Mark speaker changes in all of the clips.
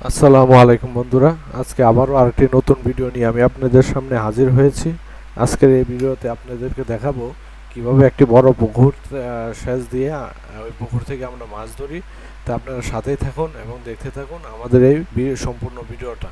Speaker 1: আসসালামু আলাইকুম বন্ধুরা। আজকে আবারও আরেকটি নতুন ভিডিও নিয়ে আমি আপনাদের সামনে হাজির হয়েছি। আজকের এই ভিডিওতে আপনাদেরকে দেখাবো কিভাবে একটি বড় পুকুর সেচ দিয়ে ওই পুকুর থেকে আমরা মাছ ধরি। তা আপনারা সাথেই থাকুন এবং দেখতে থাকুন আমাদের এই সম্পূর্ণ ভিডিওটা।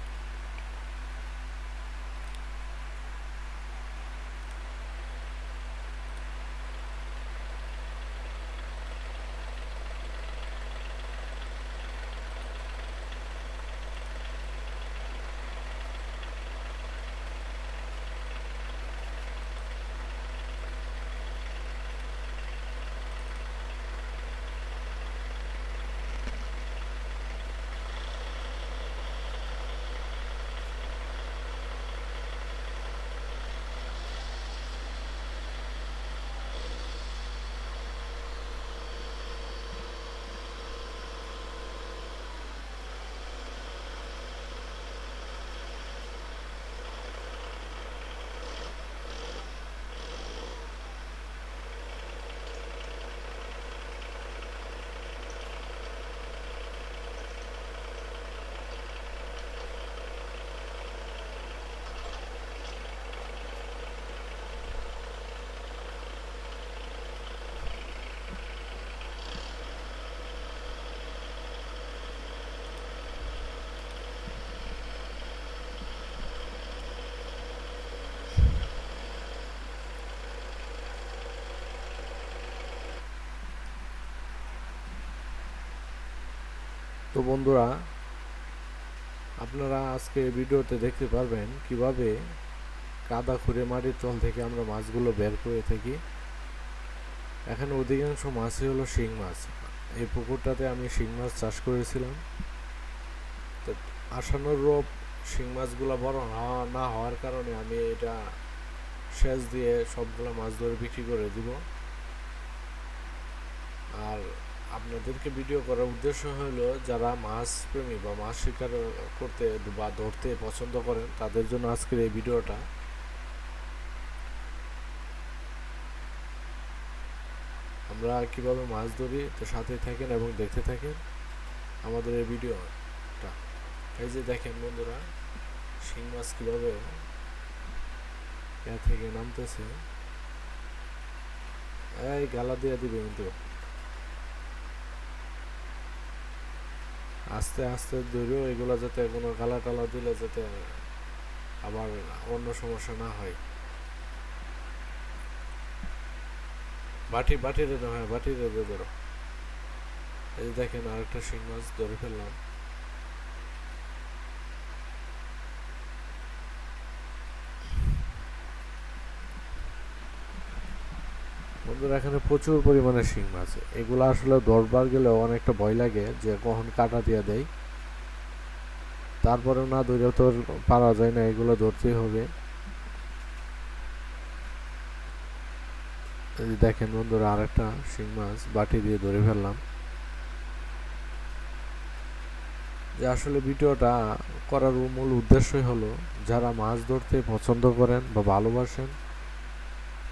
Speaker 1: তো বন্ধুরা, আপনারা আজকে এই ভিডিওতে দেখতে পারবেন কিভাবে কাদা খুঁড়ে মাটির তল থেকে আমরা মাছগুলো বের করে থাকি। এখানে অধিকাংশ মাছই হলো শিং মাছ। এই পুকুরটাতে আমি শিং মাছ চাষ করেছিলাম। তো আশানুরূপ শিং মাছগুলো বড় না হওয়ার কারণে আমি এটা সেচ দিয়ে সবগুলো মাছ ধরে বিক্রি করে দিব। আর আপনাদেরকে ভিডিও করার উদ্দেশ্য হলো যারা মাছ প্রেমী বা মাছ শিকার করতে বা ধরতে পছন্দ করেন তাদের জন্য আজকের এই ভিডিওটা। আমরা কিভাবে মাছ ধরি তো সাথে থাকেন এবং দেখতে থাকেন আমাদের এই ভিডিওটা। এই যে দেখেন বন্ধুরা, শিং মাছ কিভাবে থেকে নামতেছে। এই গালা দিয়ে দিবে কিন্তু, আস্তে আস্তে ধরেও এগুলো যাতে কোনো গালা টালা দিলে যাতে আবার অন্য সমস্যা না হয়। বাটি রে, হ্যাঁ বাটি রে ধরো। এই যে দেখেন আরেকটা শিং মাছ ধরে ফেললাম। বন্ধুরা, এখানে প্রচুর পরিমাণে শিং মাছ। এগুলো আসলে ধরবার গেলেও অনেকটা ভয় লাগে যে কখন কাটা দিয়ে দেয়। তারপরেও না ধরেও তো পারা যায় না, এগুলো ধরতেই হবে। এই যে দেখেন বন্ধুরা, আরেকটা শিং মাছ বাটি দিয়ে ধরে ফেললাম। যে আসলে ভিডিওটা করার মূল উদ্দেশ্যই হলো যারা মাছ ধরতে পছন্দ করেন বা ভালোবাসেন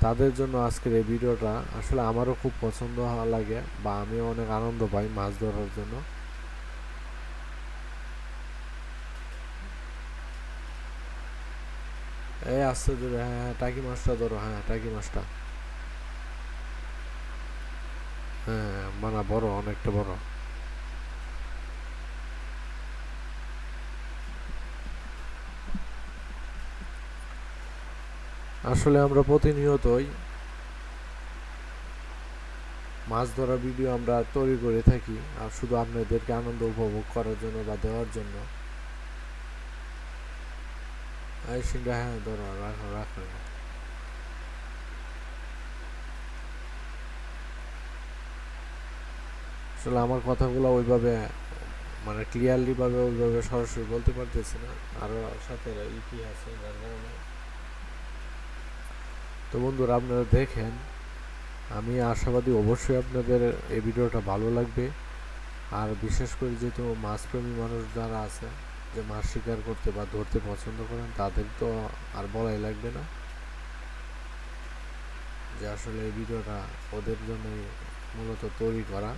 Speaker 1: তাদের জন্য আজকের এই ভিডিওটা। আসলে আমারও খুব পছন্দ লাগে বা আমিও অনেক আনন্দ পাই মাছ ধরার জন্য। এই আস্তে ধরে, হ্যাঁ হ্যাঁ টাকি মাছটা ধরো, হ্যাঁ টাকি মাছটা। হ্যাঁ মানে বড়, অনেকটা বড়। আসলে আমরা প্রতিনিয়তই মাছ ধরা ভিডিও আমরা তৈরি করে থাকি, আর শুধু আপনাদেরকে আনন্দ উপভোগ করার জন্য বা দেওয়ার জন্য। এই সিংহা, হ্যাঁ ধরো, রাখো রাখো। আসলে আমার কথাগুলো ওইভাবে মানে ক্লিয়ারলি ভাবে ওইভাবে সরাসরি বলতে পারতেছি না, আরও সাথে ইতি আছে যার কারণে। তো বন্ধুরা, আপনারা দেখেন, আমি আশাবাদী অবশ্যই আপনাদের এই ভিডিওটা ভালো লাগবে। আর বিশেষ করে যেহেতু মাছপ্রেমী মানুষ যারা আছে, যে মাছ শিকার করতে বা ধরতে পছন্দ করেন, তাদের তো আর বলাই লাগবে না যে আসলে এই ভিডিওটা ওদের জন্যই মূলত তৈরি করা।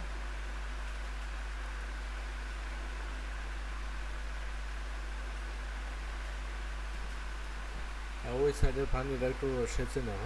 Speaker 1: ওই সাইডের পানিটা একটু সেচে নাও।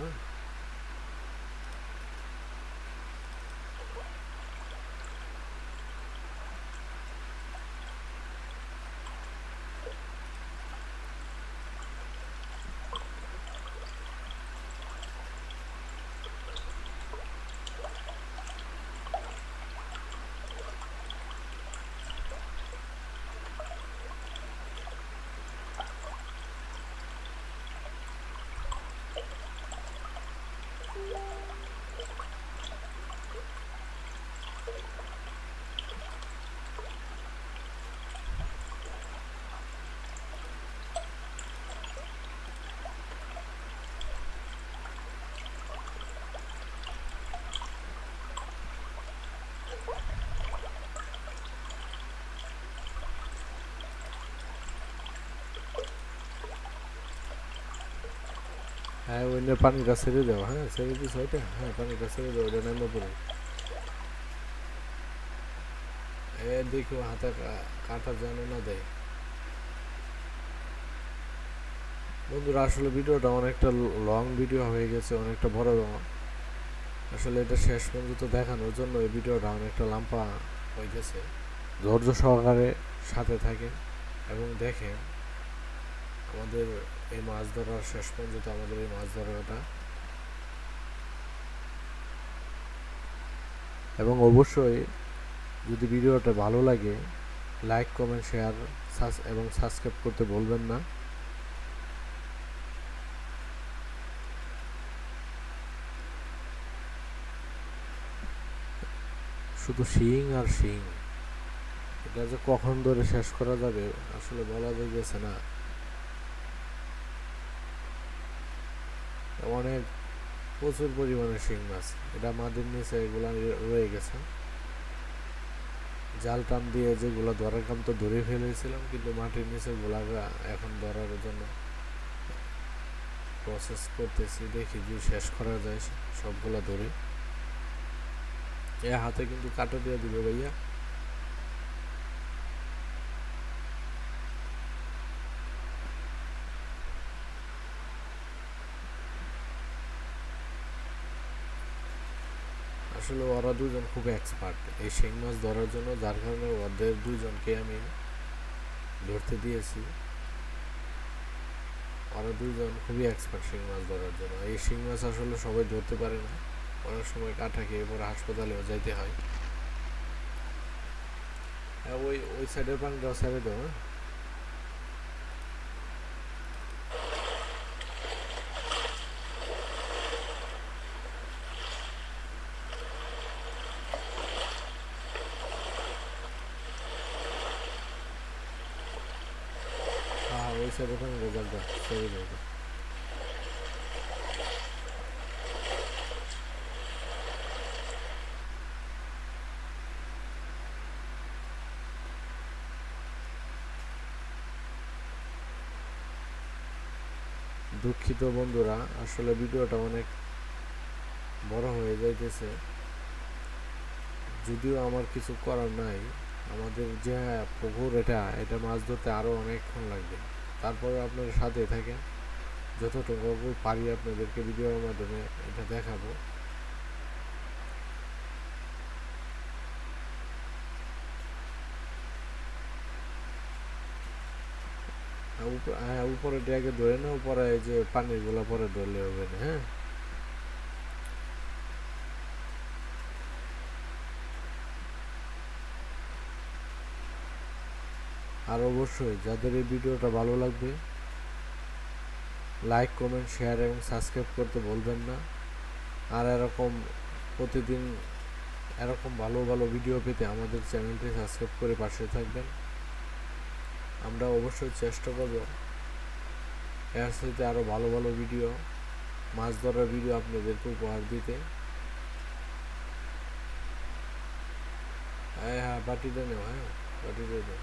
Speaker 1: হ্যাঁ, হ্যাঁ, ওই পানিটা ছেড়ে দাও। হ্যাঁ, ছেড়ে দিস ওইটা। হ্যাঁ, পানিটা ছেড়ে দাও, ওইটা নামে পড়ে। দেখো হাতে কাটা যেন না দেয়। বন্ধুরা, আসলে ভিডিওটা অনেকটা লং ভিডিও হয়ে গেছে, অনেকটা বড়। আসলে এটা শেষ পর্যন্ত দেখানোর জন্য এই ভিডিওটা অনেকটা লম্বা হইতেছে। ধৈর্য সহকারে সাথে থাকেন এবং দেখেন আমাদের এই মাছ ধরার শেষ পর্যন্ত আমাদের এই মাছ ধরাটা। এবং অবশ্যই যদি ভিডিওটা ভালো লাগে লাইক কমেন্ট শেয়ার এবং সাবস্ক্রাইব করতে বলবেন না। শুধু শিং আর শিং, এটা যে কখন ধরে শেষ করা যাবে আসলে বলা যাইতেছে না। অনেক প্রচুর পরিমাণে শিং মাছ, এটা মাটির নিচে এগুলা রয়ে গেছে। জাল টান দিয়ে যেগুলো ধরার কাম তো ধরে ফেলেছিলাম, কিন্তু মাটির নিচে গুলাগা এখন ধরার জন্য প্রসেস করতেছি, দেখি যদি শেষ করা যায় সবগুলা ধরে। এ হাতে কিন্তু কাটা দিয়ে দিবে ভাইয়া। আসলে ওরা দুজন খুব এক্সপার্ট এই শিং মাছ ধরার জন্য, যার কারণে ওদের দুইজনকে আমি ধরতে দিয়েছি। ওরা দুইজন খুবই এক্সপার্ট শিং মাছ ধরার জন্য। এই শিং মাছ আসলে সবাই ধরতে পারে না, অনেক সময় কাটা খেয়ে পরে হাসপাতালেও যাইতে হয়। হ্যাঁ, ওই ওই সাইডের পানিটাও ছেড়ে দাও। হ্যাঁ, হ্যাঁ, ওই সাইডের পানিটা জাল দাও, ছেড়ে দাও। দুঃখিত বন্ধুরা, আসলে ভিডিওটা অনেক বড় হয়ে যাইতেছে, যদিও আমার কিছু করার নাই। আমাদের যে পুকুর এটা মাছ ধরতে আরও অনেকক্ষণ লাগবে। তারপরে আপনার সাথে থাকেন, যতটুকু পারি আপনাদেরকে ভিডিওর মাধ্যমে এটা দেখাবো। হ্যাঁ, উপরে আগে ধরে না, উপরে এই যে পানিগুলো পরে ধরলে হবে না। হ্যাঁ, আর অবশ্যই যাদের এই ভিডিওটা ভালো লাগবে লাইক কমেন্ট শেয়ার এবং সাবস্ক্রাইব করতে বলবেন না। আর এরকম প্রতিদিন এরকম ভালো ভালো ভিডিও পেতে আমাদের চ্যানেলটি সাবস্ক্রাইব করে পাশে থাকবেন। আমরা অবশ্যই চেষ্টা করব এর সাথে আরও ভালো ভালো ভিডিও, মাছ ধরার ভিডিও আপনাদেরকে উপহার দিতে। হ্যাঁ, হ্যাঁ, বাটিটা নেও। হ্যাঁ, বাটিটা নেও।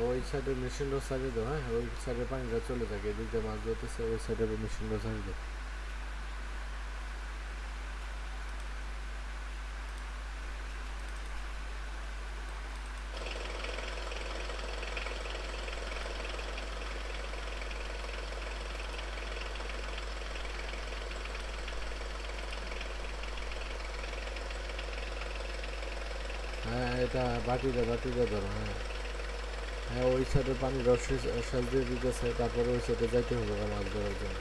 Speaker 1: ওই সাইডে মেশিনটা সাইডে দাও, হ্যাঁ ওই সাইডে পানিটা চলে থাকে, এদিক দিয়ে মাছ ধরতেছে, ওই সাইডে মেশিনটা সাইডে দাও। হ্যাঁ এটা বাটিটা ধরো, হ্যাঁ হ্যাঁ ওই সাইডে পানি রস সেচ দিয়ে দিতেছে, তারপরে ওই সাইডে যাইতে হবে মাছ ধরার জন্য।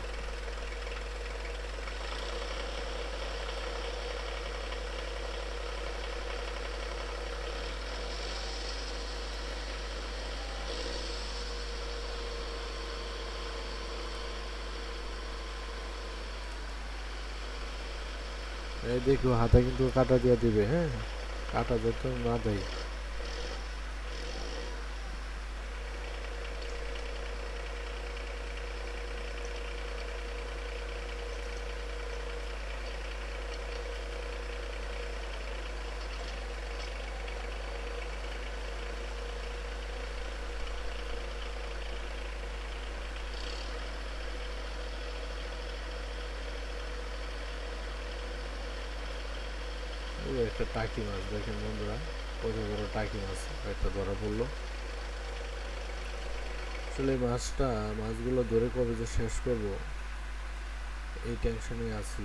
Speaker 1: এই দেখো হাতে কিন্তু কাটা দিয়ে দিবে, হ্যাঁ কাটা যত না দেয়। একটা টাকি মাছ দেখেন বন্ধুরা, কত বড় টাকি মাছ একটা ধরা পড়লো। আসলে মাছগুলো ধরে কবে যে শেষ করব এই টেনশনে আছি।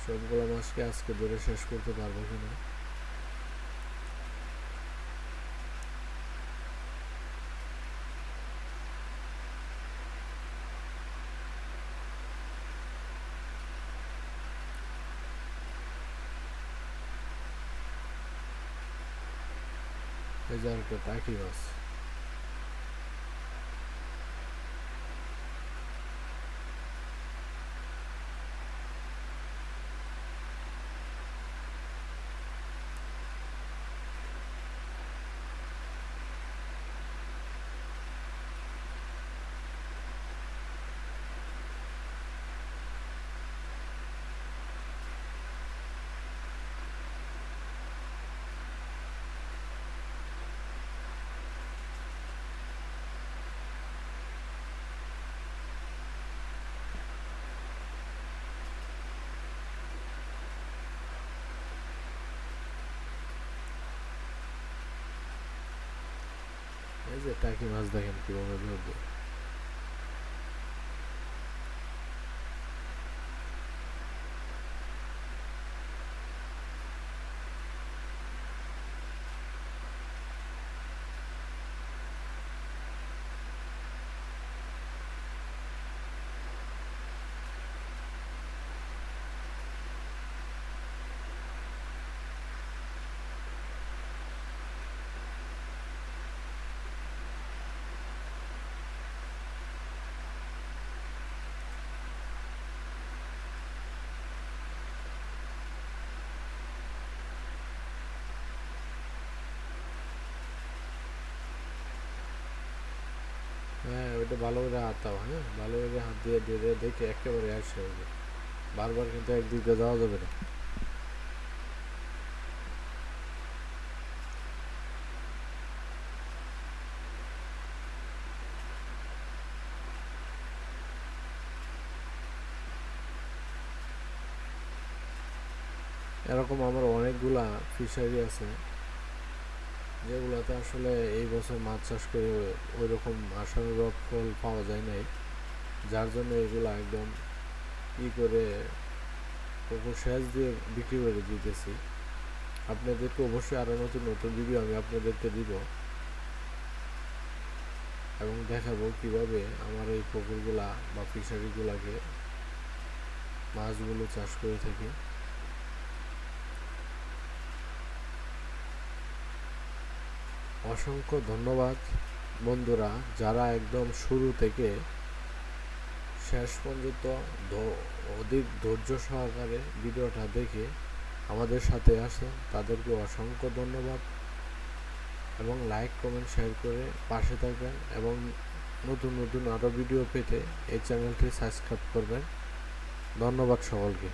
Speaker 1: সবগুলো মাছকে আজকে ধরে শেষ করতে পারবো কিনা। এই যে একটা টাকি মাছ, এই যে টাকি মাছ দেখেন কিভাবে ধরবে। হ্যাঁ ওইটা ভালো করে হাত দাও, হ্যাঁ ভালো করে হাত দিয়ে ধরে দেখে একেবারে আসে হবে, বারবার কিন্তু একদিক দিয়ে যাওয়া যাবে না। এরকম আমার অনেকগুলা ফিশারি আছে যেগুলোতে আসলে এই বছর মাছ চাষ করে ওই রকম আশানুরূপ ফল পাওয়া যায় নাই, যার জন্য এগুলো একদম করে পুকুর সেচ দিয়ে বিক্রি করে দিতেছি। আপনাদেরকে অবশ্যই আরও নতুন নতুন ভিডিও আমি আপনাদেরকে দিব এবং দেখাবো কিভাবে আমার এই পুকুরগুলা বা ফিশারিগুলাকে মাছগুলো চাষ করে থাকি। অসংখ্য ধন্যবাদ বন্ধুরা, যারা একদম শুরু থেকে শেষ পর্যন্ত অধিক ধৈর্য সহকারে ভিডিওটা দেখে আমাদের সাথে আসেন, তাদেরকে অসংখ্য ধন্যবাদ এবং লাইক কমেন্ট শেয়ার করে পাশে থাকবেন এবং নতুন নতুন আরও ভিডিও পেতে এই চ্যানেলটি সাবস্ক্রাইব করবেন। ধন্যবাদ সকলকে।